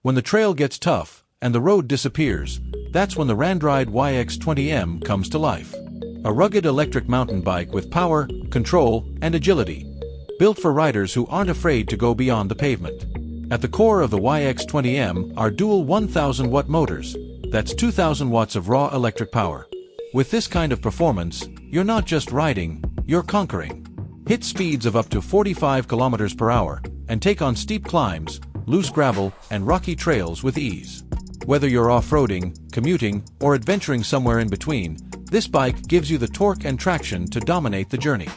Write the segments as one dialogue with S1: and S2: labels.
S1: When the trail gets tough and the road disappears, that's when the RANDRIDE YX20M comes to life. A rugged electric mountain bike with power, control, and agility. Built for riders who aren't afraid to go beyond the pavement. At the core of the YX20M are dual 1000-watt motors. That's 2000 watts of raw electric power. With this kind of performance, you're not just riding, you're conquering. Hit speeds of up to 45 kilometers per hour and take on steep climbs, loose gravel, and rocky trails with ease. Whether you're off-roading, commuting, or adventuring somewhere in between, this bike gives you the torque and traction to dominate the journey.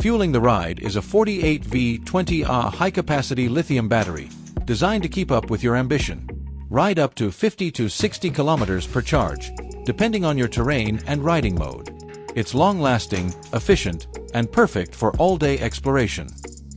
S1: Fueling the ride is a 48V 20AH high-capacity lithium battery, designed to keep up with your ambition. Ride up to 50 to 60 kilometers per charge, depending on your terrain and riding mode. It's long-lasting, efficient, and perfect for all-day exploration.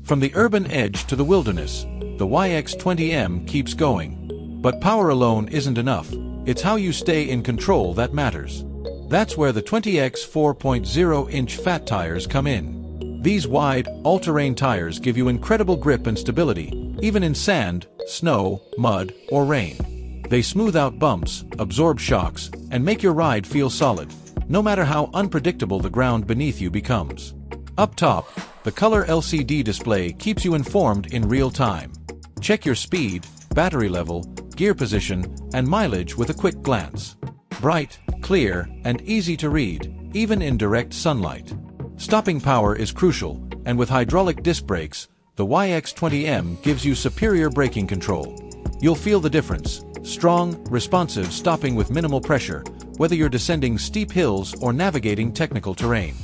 S1: From the urban edge to the wilderness, the YX20M keeps going. But power alone isn't enough. It's how you stay in control that matters. That's where the 20X 4.0-inch fat tires come in. These wide, all-terrain tires give you incredible grip and stability, even in sand, snow, mud, or rain. They smooth out bumps, absorb shocks, and make your ride feel solid, no matter how unpredictable the ground beneath you becomes. Up top, the color LCD display keeps you informed in real time. Check your speed, battery level, gear position, and mileage with a quick glance. Bright, clear, and easy to read, even in direct sunlight. Stopping power is crucial, and with hydraulic disc brakes, the YX20M gives you superior braking control. You'll feel the difference. Strong, responsive stopping with minimal pressure, whether you're descending steep hills or navigating technical terrain.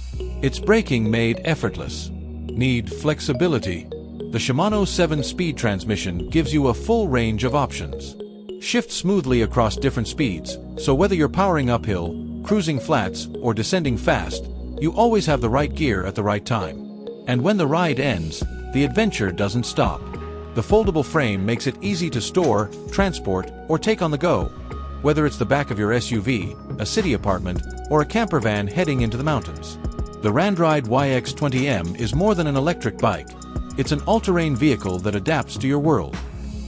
S1: It's braking made effortless. Need flexibility? The Shimano 7-speed transmission gives you a full range of options. Shift smoothly across different speeds, so whether you're powering uphill, cruising flats, or descending fast, you always have the right gear at the right time. And when the ride ends, the adventure doesn't stop. The foldable frame makes it easy to store, transport, or take on the go, whether it's the back of your SUV, a city apartment, or a camper van heading into the mountains. The RANDRIDE YX20M is more than an electric bike. It's an all-terrain vehicle that adapts to your world.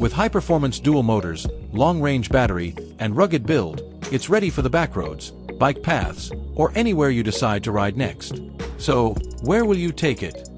S1: With high-performance dual motors, long-range battery, and rugged build, it's ready for the backroads, bike paths, or anywhere you decide to ride next. So, where will you take it?